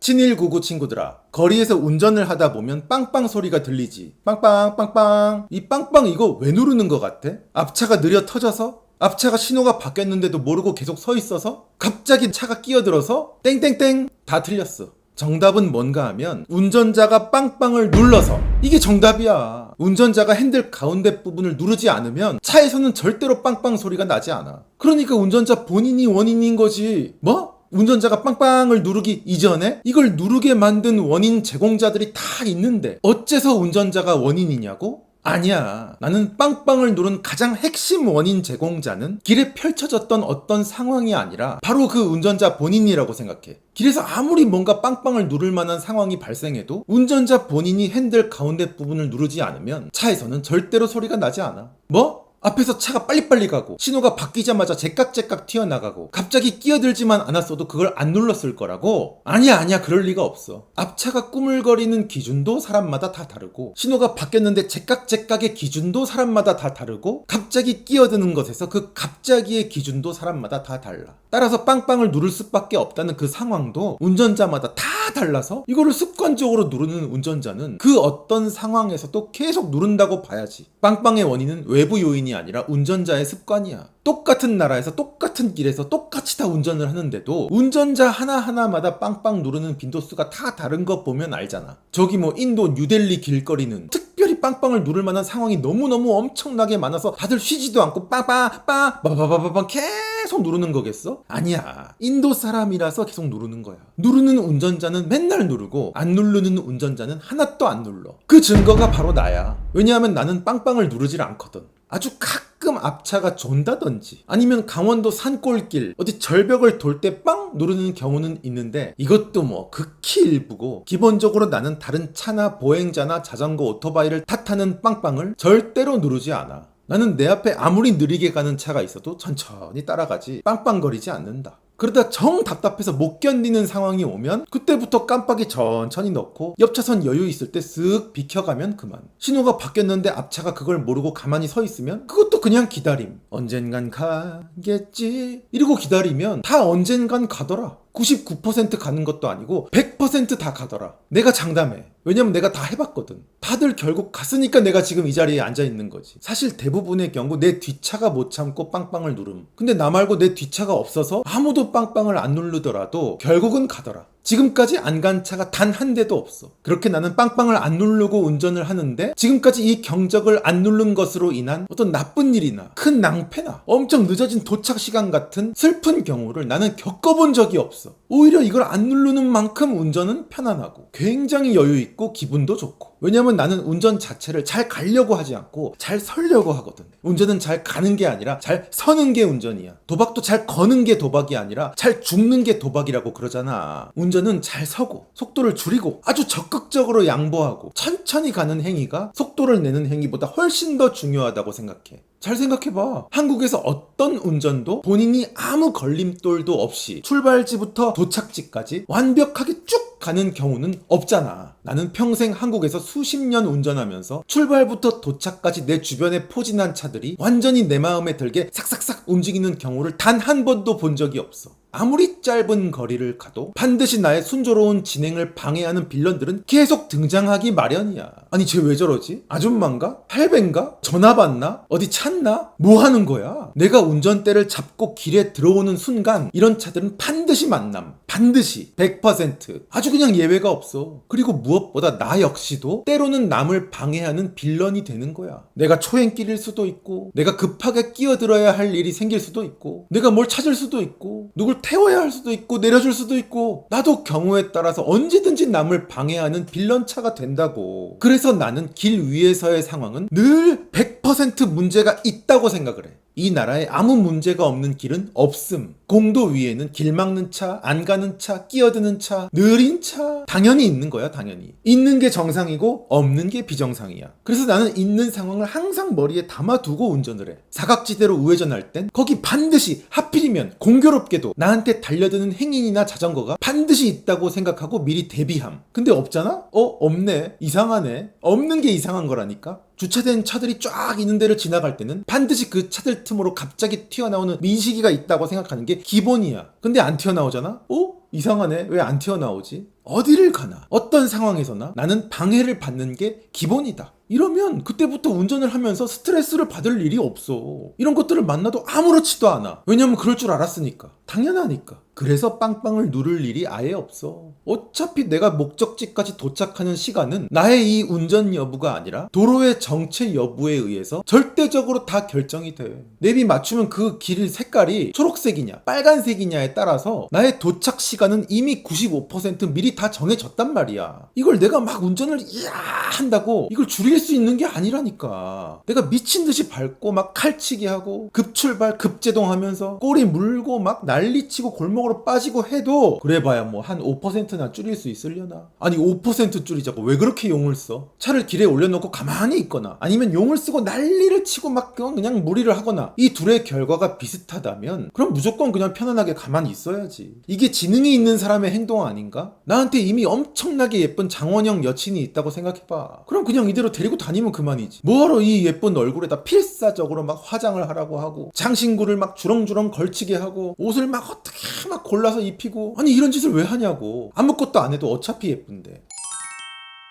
친일구구 친구들아, 거리에서 운전을 하다 보면 빵빵 소리가 들리지. 빵빵 빵빵. 이 빵빵 이거 왜 누르는 것 같아? 앞차가 느려 터져서? 앞차가 신호가 바뀌었는데도 모르고 계속 서 있어서? 갑자기 차가 끼어들어서? 땡땡땡. 다 틀렸어. 정답은 뭔가 하면 운전자가 빵빵을 눌러서. 이게 정답이야. 운전자가 핸들 가운데 부분을 누르지 않으면 차에서는 절대로 빵빵 소리가 나지 않아. 그러니까 운전자 본인이 원인인 거지. 뭐? 운전자가 빵빵을 누르기 이전에 이걸 누르게 만든 원인 제공자들이 다 있는데 어째서 운전자가 원인이냐고? 아니야. 나는 빵빵을 누른 가장 핵심 원인 제공자는 길에 펼쳐졌던 어떤 상황이 아니라 바로 그 운전자 본인이라고 생각해. 길에서 아무리 뭔가 빵빵을 누를 만한 상황이 발생해도 운전자 본인이 핸들 가운데 부분을 누르지 않으면 차에서는 절대로 소리가 나지 않아. 뭐? 앞에서 차가 빨리빨리 가고 신호가 바뀌자마자 제깍제깍 튀어나가고 갑자기 끼어들지만 않았어도 그걸 안 눌렀을 거라고? 아니야 그럴 리가 없어. 앞차가 꾸물거리는 기준도 사람마다 다 다르고 신호가 바뀌었는데 제깍제깍의 기준도 사람마다 다 다르고 갑자기 끼어드는 것에서 그 갑자기의 기준도 사람마다 다 달라. 따라서 빵빵을 누를 수밖에 없다는 그 상황도 운전자마다 다 달라서 이거를 습관적으로 누르는 운전자는 그 어떤 상황에서도 계속 누른다고 봐야지. 빵빵의 원인은 외부 요인이 아니라 운전자의 습관이야. 똑같은 나라에서 똑같은 길에서 똑같이 다 운전을 하는데도 운전자 하나하나마다 빵빵 누르는 빈도수가 다 다른 거 보면 알잖아. 저기 뭐 인도 뉴델리 길거리는 특별히 빵빵을 누를 만한 상황이 너무너무 엄청나게 많아서 다들 쉬지도 않고 빵빵빵 빠바바바방 계속 누르는 거겠어? 아니야. 인도 사람이라서 계속 누르는 거야. 누르는 운전자는 맨날 누르고 안 누르는 운전자는 하나도 안 눌러. 그 증거가 바로 나야. 왜냐하면 나는 빵빵을 누르질 않거든. 아주 가끔 앞차가 존다든지 아니면 강원도 산골길 어디 절벽을 돌 때 빵 누르는 경우는 있는데 이것도 뭐 극히 일부고 기본적으로 나는 다른 차나 보행자나 자전거 오토바이를 탓하는 빵빵을 절대로 누르지 않아. 나는 내 앞에 아무리 느리게 가는 차가 있어도 천천히 따라가지 빵빵거리지 않는다. 그러다 정 답답해서 못 견디는 상황이 오면 그때부터 깜빡이 천천히 넣고 옆차선 여유 있을 때 쓱 비켜가면 그만. 신호가 바뀌었는데 앞차가 그걸 모르고 가만히 서 있으면 그것도 그냥 기다림. 언젠간 가겠지 이러고 기다리면 다 언젠간 가더라. 99% 가는 것도 아니고 100% 다 가더라. 내가 장담해. 왜냐면 내가 다 해봤거든. 다들 결국 갔으니까 내가 지금 이 자리에 앉아있는 거지. 사실 대부분의 경우 내 뒷차가 못 참고 빵빵을 누름. 근데 나 말고 내 뒷차가 없어서 아무도 빵빵을 안 누르더라도 결국은 가더라. 지금까지 안 간 차가 단 한 대도 없어. 그렇게 나는 빵빵을 안 누르고 운전을 하는데 지금까지 이 경적을 안 누른 것으로 인한 어떤 나쁜 일이나 큰 낭패나 엄청 늦어진 도착 시간 같은 슬픈 경우를 나는 겪어본 적이 없어. 오히려 이걸 안 누르는 만큼 운전은 편안하고 굉장히 여유 있고 기분도 좋고. 왜냐면 나는 운전 자체를 잘 가려고 하지 않고 잘 서려고 하거든. 운전은 잘 가는 게 아니라 잘 서는 게 운전이야. 도박도 잘 거는 게 도박이 아니라 잘 죽는 게 도박이라고 그러잖아. 운전은 잘 서고 속도를 줄이고 아주 적극적으로 양보하고 천천히 가는 행위가 속도를 내는 행위보다 훨씬 더 중요하다고 생각해. 잘 생각해봐. 한국에서 어떤 운전도 본인이 아무 걸림돌도 없이 출발지부터 도착지까지 완벽하게 쭉 가는 경우는 없잖아. 나는 평생 한국에서 수십 년 운전하면서 출발부터 도착까지 내 주변에 포진한 차들이 완전히 내 마음에 들게 싹싹싹 움직이는 경우를 단 한 번도 본 적이 없어. 아무리 짧은 거리를 가도 반드시 나의 순조로운 진행을 방해하는 빌런들은 계속 등장하기 마련이야. 아니 쟤 왜 저러지? 아줌마인가? 할배인가? 전화 받나? 어디 찾나? 뭐 하는 거야? 내가 운전대를 잡고 길에 들어오는 순간 이런 차들은 반드시 만남. 반드시 100% 아주 그냥 예외가 없어. 그리고 무엇보다 나 역시도 때로는 남을 방해하는 빌런이 되는 거야. 내가 초행길일 수도 있고 내가 급하게 끼어들어야 할 일이 생길 수도 있고 내가 뭘 찾을 수도 있고 누굴 태워야 할 수도 있고 내려줄 수도 있고 나도 경우에 따라서 언제든지 남을 방해하는 빌런차가 된다고. 그래서 나는 길 위에서의 상황은 늘 100% 문제가 있다고 생각을 해. 이 나라에 아무 문제가 없는 길은 없음. 공도 위에는 길 막는 차, 안 가는 차, 끼어드는 차, 느린 차 당연히 있는 거야. 당연히 있는 게 정상이고 없는 게 비정상이야. 그래서 나는 있는 상황을 항상 머리에 담아두고 운전을 해. 사각지대로 우회전할 땐 거기 반드시 하필이면 공교롭게도 나한테 달려드는 행인이나 자전거가 반드시 있다고 생각하고 미리 대비함. 근데 없잖아? 없네. 이상하네. 없는 게 이상한 거라니까. 주차된 차들이 쫙 있는 데를 지나갈 때는 반드시 그 차들 틈으로 갑자기 튀어나오는 민식이가 있다고 생각하는 게 기본이야. 근데 안 튀어나오잖아? 이상하네. 왜 안 튀어나오지? 어디를 가나 어떤 상황에서나 나는 방해를 받는 게 기본이다. 이러면 그때부터 운전을 하면서 스트레스를 받을 일이 없어. 이런 것들을 만나도 아무렇지도 않아. 왜냐면 그럴 줄 알았으니까. 당연하니까. 그래서 빵빵을 누를 일이 아예 없어. 어차피 내가 목적지까지 도착하는 시간은 나의 이 운전 여부가 아니라 도로의 정체 여부에 의해서 절대적으로 다 결정이 돼. 내비 맞추면 그 길 색깔이 초록색이냐 빨간색이냐에 따라서 나의 도착 시간은 이미 95% 미리 다 정해졌단 말이야. 이걸 내가 막 운전을 이야 한다고 이걸 줄일 수 있는 게 아니라니까. 내가 미친 듯이 밟고 막 칼치기 하고 급출발 급제동하면서 꼬리 물고 막 난리치고 골목으로 빠지고 해도 그래봐야 뭐 한 5%나 줄일 수 있으려나. 아니 5% 줄이자고 왜 그렇게 용을 써? 차를 길에 올려놓고 가만히 있거나 아니면 용을 쓰고 난리를 치고 막 그냥 무리를 하거나 이 둘의 결과가 비슷하다면 그럼 무조건 그냥 편안하게 가만히 있어야지. 이게 지능이 있는 사람의 행동 아닌가? 나한테 이미 엄청나게 예쁜 장원영 여친이 있다고 생각해봐. 그럼 그냥 이대로 데리고 다니면 그만이지. 뭐하러 이 예쁜 얼굴에다 필사적으로 막 화장을 하라고 하고 장신구를 막 주렁주렁 걸치게 하고 옷을 막 어떻게 막 골라서 입히고. 아니 이런 짓을 왜 하냐고. 아무것도 안 해도 어차피 예쁜데.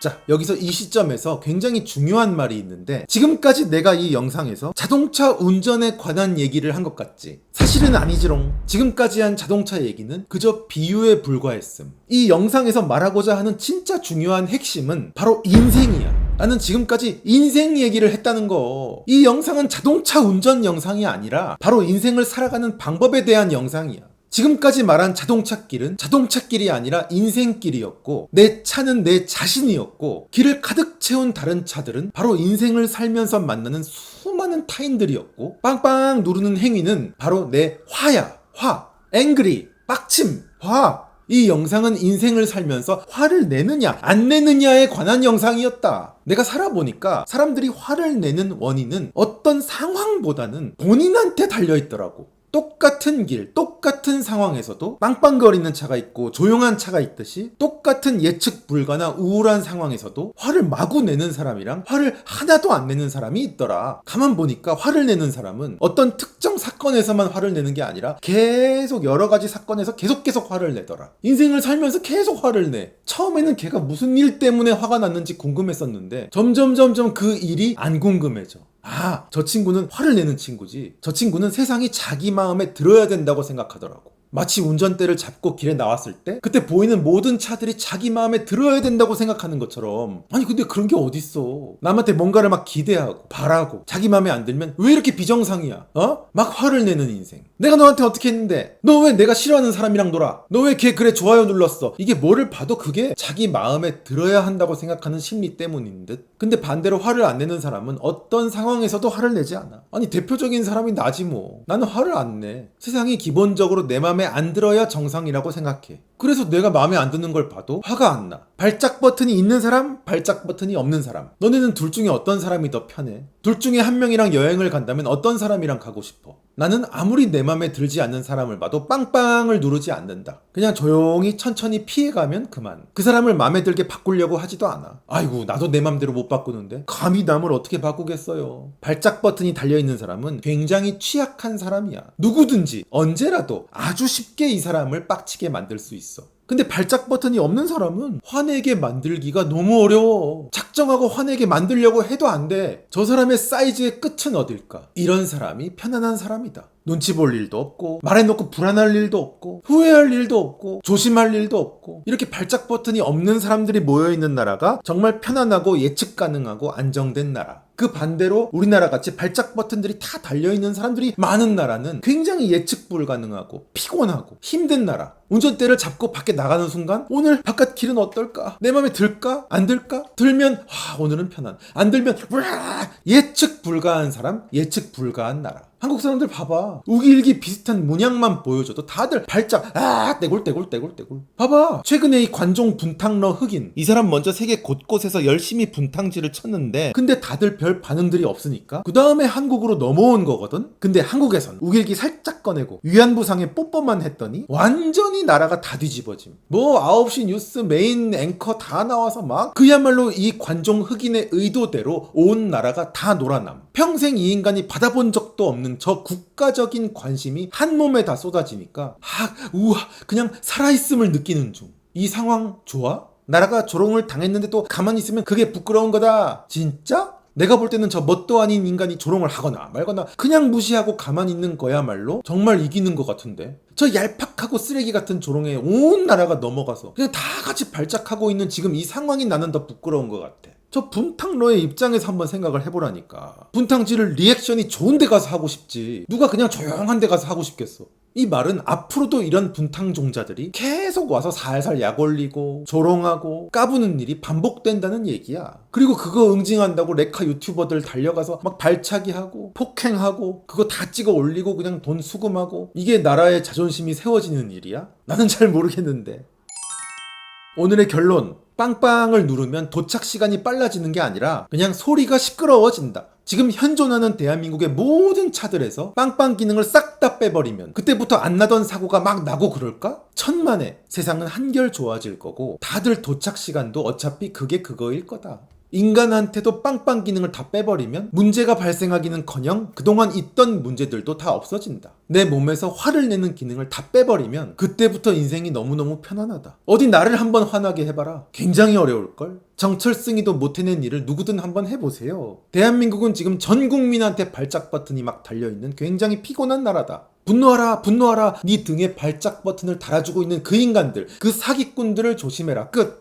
자, 여기서 이 시점에서 굉장히 중요한 말이 있는데 지금까지 내가 이 영상에서 자동차 운전에 관한 얘기를 한 것 같지? 사실은 아니지롱. 지금까지 한 자동차 얘기는 그저 비유에 불과했음. 이 영상에서 말하고자 하는 진짜 중요한 핵심은 바로 인생이야. 나는 지금까지 인생 얘기를 했다는 거. 이 영상은 자동차 운전 영상이 아니라 바로 인생을 살아가는 방법에 대한 영상이야. 지금까지 말한 자동차길은 자동차길이 아니라 인생길이었고 내 차는 내 자신이었고 길을 가득 채운 다른 차들은 바로 인생을 살면서 만나는 수많은 타인들이었고 빵빵 누르는 행위는 바로 내 화야. 화, 앵그리, 빡침, 화. 이 영상은 인생을 살면서 화를 내느냐 안 내느냐에 관한 영상이었다. 내가 살아보니까 사람들이 화를 내는 원인은 어떤 상황보다는 본인한테 달려있더라고. 똑같은 길, 똑같은 상황에서도 빵빵거리는 차가 있고 조용한 차가 있듯이 똑같은 예측 불가나 우울한 상황에서도 화를 마구 내는 사람이랑 화를 하나도 안 내는 사람이 있더라. 가만 보니까 화를 내는 사람은 어떤 특정 사건에서만 화를 내는 게 아니라 계속 여러 가지 사건에서 계속 화를 내더라. 인생을 살면서 계속 화를 내. 처음에는 걔가 무슨 일 때문에 화가 났는지 궁금했었는데 점점 그 일이 안 궁금해져. 아, 저 친구는 화를 내는 친구지. 저 친구는 세상이 자기 마음에 들어야 된다고 생각하더라고. 마치 운전대를 잡고 길에 나왔을 때 그때 보이는 모든 차들이 자기 마음에 들어야 된다고 생각하는 것처럼. 아니 근데 그런 게 어딨어. 남한테 뭔가를 막 기대하고 바라고 자기 마음에 안 들면 왜 이렇게 비정상이야? 막 화를 내는 인생. 내가 너한테 어떻게 했는데? 너 왜 내가 싫어하는 사람이랑 놀아? 너 왜 걔 그래 좋아요 눌렀어? 이게 뭐를 봐도 그게 자기 마음에 들어야 한다고 생각하는 심리 때문인 듯. 근데 반대로 화를 안 내는 사람은 어떤 상황에서도 화를 내지 않아. 아니 대표적인 사람이 나지 뭐. 나는 화를 안 내. 세상이 기본적으로 내 마음에 안 들어야 정상이라고 생각해. 그래서 내가 마음에 안 드는 걸 봐도 화가 안 나. 발작 버튼이 있는 사람, 발작 버튼이 없는 사람. 너네는 둘 중에 어떤 사람이 더 편해? 둘 중에 한 명이랑 여행을 간다면 어떤 사람이랑 가고 싶어? 나는 아무리 내 맘에 들지 않는 사람을 봐도 빵빵을 누르지 않는다. 그냥 조용히 천천히 피해가면 그만. 그 사람을 맘에 들게 바꾸려고 하지도 않아. 아이고 나도 내 맘대로 못 바꾸는데 감히 남을 어떻게 바꾸겠어요. 발작 버튼이 달려있는 사람은 굉장히 취약한 사람이야. 누구든지 언제라도 아주 쉽게 이 사람을 빡치게 만들 수 있어. 근데 발작 버튼이 없는 사람은 화내게 만들기가 너무 어려워. 작정하고 화내게 만들려고 해도 안 돼. 저 사람의 사이즈의 끝은 어딜까? 이런 사람이 편안한 사람이다. 눈치 볼 일도 없고 말해놓고 불안할 일도 없고 후회할 일도 없고 조심할 일도 없고 이렇게 발작 버튼이 없는 사람들이 모여있는 나라가 정말 편안하고 예측 가능하고 안정된 나라. 그 반대로 우리나라 같이 발작 버튼들이 다 달려있는 사람들이 많은 나라는 굉장히 예측 불가능하고 피곤하고 힘든 나라. 운전대를 잡고 밖에 나가는 순간 오늘 바깥 길은 어떨까? 내 맘에 들까? 안 들까? 들면 오늘은 편안. 안 들면 예측 불가한 사람, 예측 불가한 나라. 한국 사람들 봐봐. 우기일기 비슷한 문양만 보여줘도 다들 발작 떼굴떼굴떼굴떼굴. 봐봐. 최근에 이 관종 분탕러 흑인, 이 사람 먼저 세계 곳곳에서 열심히 분탕질을 쳤는데 근데 다들 별 반응들이 없으니까 그 다음에 한국으로 넘어온 거거든. 근데 한국에선 우기일기 살짝 꺼내고 위안부상에 뽀뽀만 했더니 완전히 나라가 다 뒤집어짐. 뭐 9시 뉴스 메인 앵커 다 나와서 막 그야말로 이 관종 흑인의 의도대로 온 나라가 다 놀아남. 평생 이 인간이 받아본 적도 없는 저 국가적인 관심이 한 몸에 다 쏟아지니까 우와 그냥 살아있음을 느끼는 중. 이 상황 좋아? 나라가 조롱을 당했는데도 가만히 있으면 그게 부끄러운 거다. 진짜? 내가 볼 때는 저 뭣도 아닌 인간이 조롱을 하거나 말거나 그냥 무시하고 가만히 있는 거야말로 정말 이기는 것 같은데. 저 얄팍하고 쓰레기 같은 조롱에 온 나라가 넘어가서 그냥 다 같이 발작하고 있는 지금 이 상황이 나는 더 부끄러운 것 같아. 저 분탕러의 입장에서 한번 생각을 해보라니까. 분탕질을 리액션이 좋은 데 가서 하고 싶지 누가 그냥 조용한 데 가서 하고 싶겠어. 이 말은 앞으로도 이런 분탕종자들이 계속 와서 살살 약 올리고 조롱하고 까부는 일이 반복된다는 얘기야. 그리고 그거 응징한다고 레카 유튜버들 달려가서 막 발차기 하고 폭행하고 그거 다 찍어 올리고 그냥 돈 수금하고 이게 나라의 자존심이 세워지는 일이야? 나는 잘 모르겠는데. 오늘의 결론. 빵빵을 누르면 도착 시간이 빨라지는 게 아니라 그냥 소리가 시끄러워진다. 지금 현존하는 대한민국의 모든 차들에서 빵빵 기능을 싹 다 빼버리면 그때부터 안 나던 사고가 막 나고 그럴까? 천만에 세상은 한결 좋아질 거고 다들 도착 시간도 어차피 그게 그거일 거다. 인간한테도 빵빵 기능을 다 빼버리면 문제가 발생하기는커녕 그동안 있던 문제들도 다 없어진다. 내 몸에서 화를 내는 기능을 다 빼버리면 그때부터 인생이 너무너무 편안하다. 어디 나를 한번 화나게 해봐라. 굉장히 어려울걸? 정철승이도 못 해낸 일을 누구든 한번 해보세요. 대한민국은 지금 전 국민한테 발작 버튼이 막 달려있는 굉장히 피곤한 나라다. 분노하라 분노하라 네 등에 발작 버튼을 달아주고 있는 그 인간들, 그 사기꾼들을 조심해라. 끝.